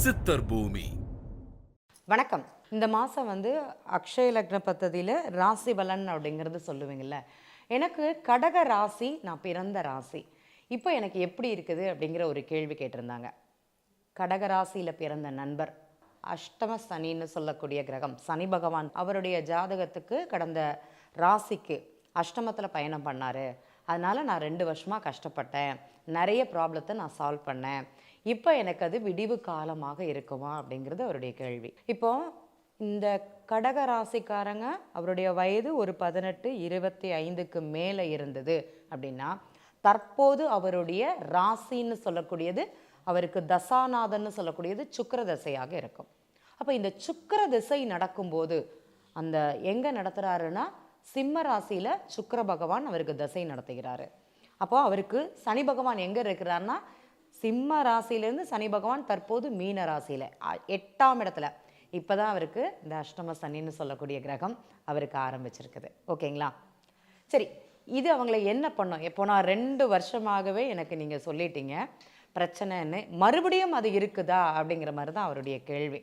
சித்தர் பூமி. வணக்கம். இந்த மாதம் அக்ஷய லக்ன பத்ததியில் ராசி பலன் அப்படிங்கிறது சொல்லுவீங்கள்ல. எனக்கு கடக ராசி, நான் பிறந்த ராசி. இப்போ எனக்கு எப்படி இருக்குது அப்படிங்கிற ஒரு கேள்வி கேட்டிருந்தாங்க. கடக ராசியில் பிறந்த நண்பர், அஷ்டம சனின்னு சொல்லக்கூடிய கிரகம் சனி பகவான் அவருடைய ஜாதகத்துக்கு கடந்த ராசிக்கு அஷ்டமத்தில் பயணம் பண்ணார். அதனால் நான் 2 வருஷமாக கஷ்டப்பட்டேன், நிறைய ப்ராப்ளத்தை நான் சால்வ் பண்ணேன். இப்போ எனக்கு அது விடிவு காலமாக இருக்குமா அப்படிங்கிறது அவருடைய கேள்வி. இப்போ இந்த கடக ராசிக்காரங்க அவருடைய வயது ஒரு 18, 25க்கு மேலே இருந்தது அப்படின்னா, தற்போது அவருடைய ராசின்னு சொல்லக்கூடியது, அவருக்கு தசாநாதன்னு சொல்லக்கூடியது சுக்கிர தசையாக இருக்கும். அப்போ இந்த சுக்கிர திசை நடக்கும்போது அந்த எங்கே நடத்துகிறாருன்னா, சிம்ம ராசியில் சுக்கிர பகவான் அவருக்கு தசை நடத்துகிறாரு. அப்போது அவருக்கு சனி பகவான் எங்கே இருக்கிறாருன்னா, சிம்ம ராசியிலேருந்து சனி பகவான் தற்போது மீன ராசியில் 8ஆம் இடத்துல. இப்போ தான் அவருக்கு இந்த அஷ்டம சனின்னு சொல்லக்கூடிய கிரகம் அவருக்கு ஆரம்பிச்சிருக்குது. ஓகேங்களா? சரி, இது அவங்கள என்ன பண்ணும்? எப்போ நான் 2 வருஷமாகவே எனக்கு நீங்கள் சொல்லிட்டீங்க பிரச்சனைன்னு, மறுபடியும் அது இருக்குதா அப்படிங்கிற மாதிரி தான் அவருடைய கேள்வி.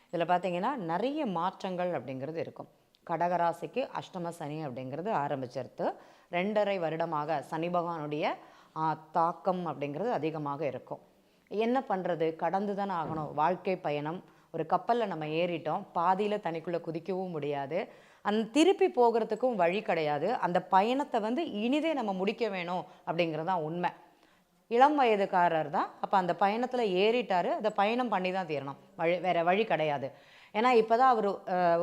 இதில் பார்த்தீங்கன்னா நிறைய மாற்றங்கள் அப்படிங்கிறது இருக்கும். கடகராசிக்கு அஷ்டம சனி அப்படிங்கிறது ஆரம்பிச்சிருத்து 2.5 வருடமாக சனி பகவானுடைய தாக்கம் அப்படிங்கிறது அதிகமாக இருக்கும். என்ன பண்ணுறது? கடந்து தானே ஆகணும். வாழ்க்கை பயணம், ஒரு கப்பலில் நம்ம ஏறிட்டோம், பாதியில் தனிக்குள்ளே குதிக்கவும் முடியாது, திருப்பி போகிறதுக்கும் வழி கிடையாது. அந்த பயணத்தை இனிதே நம்ம முடிக்க வேணும் அப்படிங்கிறது தான் உண்மை. இளம் வயதுக்காரர் தான், அப்போ அந்த பயணத்தில் ஏறிட்டார், அதை பயணம் பண்ணி தான் தீரணும், வேறு வழி கிடையாது. ஏன்னா இப்போ தான் அவர்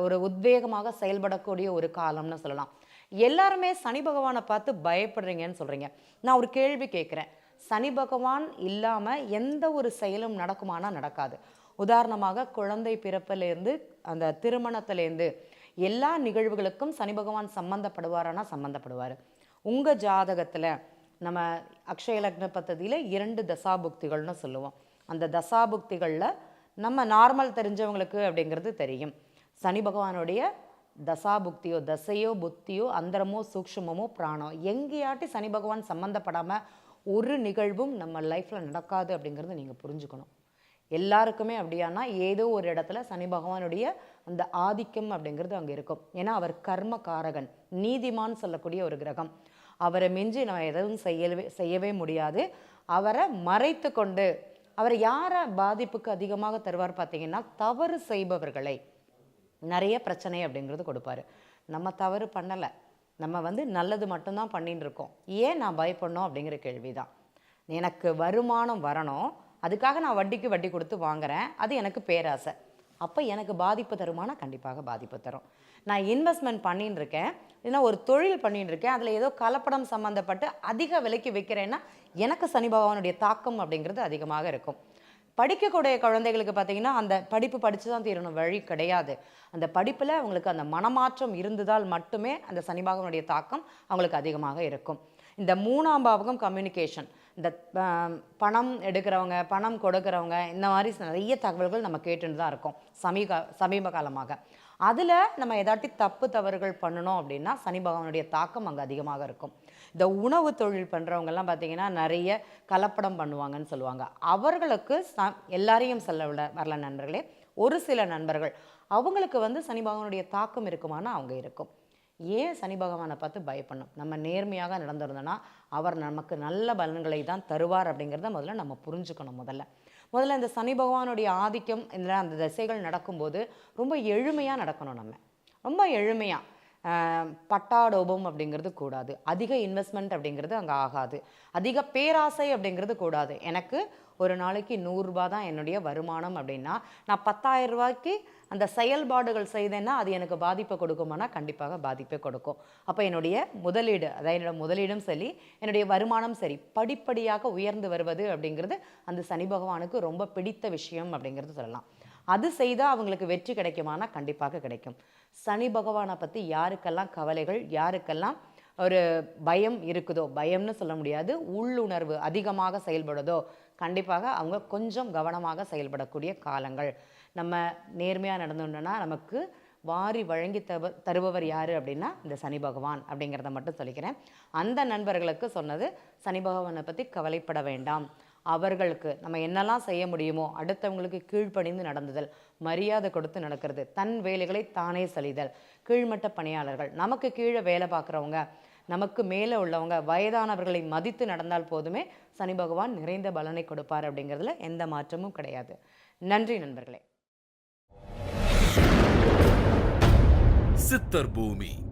ஒரு உத்வேகமாக செயல்படக்கூடிய ஒரு காலம்னு சொல்லலாம். எல்லாருமே சனி பகவானை பார்த்து பயப்படுறீங்கன்னு சொல்கிறீங்க. நான் ஒரு கேள்வி கேட்குறேன். சனி பகவான் இல்லாமல் எந்த ஒரு செயலும் நடக்குமானா நடக்காது. உதாரணமாக குழந்தை பிறப்பிலேருந்து அந்த திருமணத்திலேருந்து எல்லா நிகழ்வுகளுக்கும் சனி பகவான் சம்மந்தப்படுவாரானா சம்மந்தப்படுவார். உங்கள் ஜாதகத்தில் நம்ம அக்ஷய லக்ன பத்ததியில் 2 தசாபுக்திகள்னு சொல்லுவோம். அந்த தசாபுக்திகளில் நம்ம நார்மல் தெரிஞ்சவங்களுக்கு அப்படிங்கிறது தெரியும். சனி பகவானுடைய தசாபுக்தியோ, தசையோ, புத்தியோ, அந்தரமோ, சூக்ஷ்மமோ, பிராணோ, எங்கேயாட்டி சனி பகவான் சம்மந்தப்படாமல் ஒரு நிகழ்வும் நம்ம லைஃப்பில் நடக்காது அப்படிங்கிறது நீங்கள் புரிஞ்சுக்கணும். எல்லாருக்குமே அப்படியானா ஏதோ ஒரு இடத்துல சனி பகவானுடைய அந்த ஆதிக்கம் அப்படிங்கிறது அங்கே இருக்கும். ஏன்னா அவர் கர்ம காரகன், நீதிமான் சொல்லக்கூடிய ஒரு கிரகம். அவரை மிஞ்சி நம்ம எதுவும் செய்யவே முடியாது. அவரை மறைத்து கொண்டு அவர் யாரை பாதிப்புக்கு அதிகமாக தருவார் பார்த்தீங்கன்னா, தவறு செய்பவர்களை நிறைய பிரச்சனை அப்படிங்கிறது கொடுப்பாரு. நம்ம தவறு பண்ணலை, நம்ம நல்லது மட்டும்தான் பண்ணின்னு இருக்கோம். ஏன் நான் பயப்படணும் அப்படிங்கிற கேள்வி தான். எனக்கு வருமானம் வரணும், அதுக்காக நான் வட்டிக்கு வட்டி கொடுத்து வாங்குறேன், அது எனக்கு பேராசை. அப்போ எனக்கு பாதிப்பு தருமானா கண்டிப்பாக பாதிப்பு தரும். நான் இன்வெஸ்ட்மெண்ட் பண்ணின்னு இருக்கேன், இல்லைன்னா ஒரு தொழில் பண்ணின்னு இருக்கேன், அதில் ஏதோ கலப்படம் சம்மந்தப்பட்டு அதிக விலைக்கு விற்கிறேன்னா எனக்கு சனி பகவானுடைய தாக்கம் அப்படிங்கிறது அதிகமாக இருக்கும். படிக்கக்கூடிய குழந்தைகளுக்கு பார்த்தீங்கன்னா, அந்த படிப்பு படித்து தான் தீரணும், வழி கிடையாது. அந்த படிப்பில் அவங்களுக்கு அந்த மனமாற்றம் இருந்ததால் மட்டுமே அந்த சனி பகவானுடைய தாக்கம் அவங்களுக்கு அதிகமாக இருக்கும். இந்த 3ஆம் பாவகம் கம்யூனிகேஷன், இந்த பணம் எடுக்கிறவங்க, பணம் கொடுக்குறவங்க, இந்த மாதிரி நிறைய தகவல்கள் நம்ம கேட்டுன்னு தான் இருக்கோம் சமீப காலமாக. அதில் நம்ம ஏதாட்டி தப்பு தவறுகள் பண்ணணும் அப்படின்னா சனி பகவானுடைய தாக்கம் அங்கே அதிகமாக இருக்கும். இந்த உணவு தொழில் பண்ணுறவங்கெல்லாம் பார்த்திங்கன்னா நிறைய கலப்படம் பண்ணுவாங்கன்னு சொல்லுவாங்க. அவர்களுக்கு எல்லாரையும் சொல்ல வரல நண்பர்களே, ஒரு சில நண்பர்கள் அவங்களுக்கு சனி பகவானுடைய தாக்கம் இருக்குமானா அவங்க இருக்கும். ஏன் சனி பகவானை பார்த்து பயப்படணும்? நம்ம நேர்மையாக நடந்திருந்தோன்னா அவர் நமக்கு நல்ல பலன்களை தான் தருவார் அப்படிங்கிறத முதல்ல நம்ம புரிஞ்சுக்கணும். முதல்ல இந்த சனி பகவானுடைய ஆதிக்கம் இல்லை அந்த திசைகள் நடக்கும்போது ரொம்ப எளிமையாக நடக்கணும். நம்ம ரொம்ப எளிமையாக, பட்டாடோபம் அப்படிங்கிறது கூடாது, அதிக இன்வெஸ்ட்மெண்ட் அப்படிங்கிறது அங்கே ஆகாது, அதிக பேராசை அப்படிங்கிறது கூடாது. எனக்கு ஒரு நாளைக்கு 100 ரூபா தான் என்னுடைய வருமானம் அப்படின்னா, நான் 10,000 ரூபாய்க்கு அந்த செயல்பாடுகள் செய்தேன்னா அது எனக்கு பாதிப்பை கொடுக்குமானா கண்டிப்பாக பாதிப்பை கொடுக்கும். அப்போ என்னுடைய முதலீடு, அதாவது என்னோடய முதலீடும் சரி, என்னுடைய வருமானம் சரி, படிப்படியாக உயர்ந்து வருவது அப்படிங்கிறது அந்த சனி பகவானுக்கு ரொம்ப பிடித்த விஷயம் அப்படிங்கிறது சொல்லலாம். அது செய்தால் அவங்களுக்கு வெற்றி கிடைக்குமானா கண்டிப்பாக கிடைக்கும். சனி பகவானை பற்றி யாருக்கெல்லாம் கவலைகள், யாருக்கெல்லாம் ஒரு பயம் இருக்குதோ, பயம்னு சொல்ல முடியாது, உள்ளுணர்வு அதிகமாக செயல்படுதோ, கண்டிப்பாக அவங்க கொஞ்சம் கவனமாக செயல்படக்கூடிய காலங்கள். நம்ம நேர்மையாக நடந்தோன்னா நமக்கு வாரி வழங்கி தருபவர் யார் அப்படின்னா இந்த சனி பகவான் அப்படிங்கிறத மட்டும் சொல்லிக்கிறேன். அந்த நண்பர்களுக்கு சொன்னது, சனி பகவானை பற்றி கவலைப்பட வேண்டாம். அவர்களுக்கு நம்ம என்னெல்லாம் செய்ய முடியுமோ அடுத்தவங்களுக்கு கீழ்ப்படிந்து நடந்துதல், மரியாதை கொடுத்து நடக்கிறது, தன் வேலைகளை தானே சலிதல், கீழ்மட்ட பணியாளர்கள், நமக்கு கீழே வேலை பார்க்குறவங்க, நமக்கு மேலே உள்ளவங்க, வயதானவர்களை மதித்து நடந்தால் போதுமே சனி பகவான் நிறைந்த பலனை கொடுப்பார் அப்படிங்கிறதுல எந்த மாற்றமும் கிடையாது. நன்றி நண்பர்களே. சித்தர் பூமி.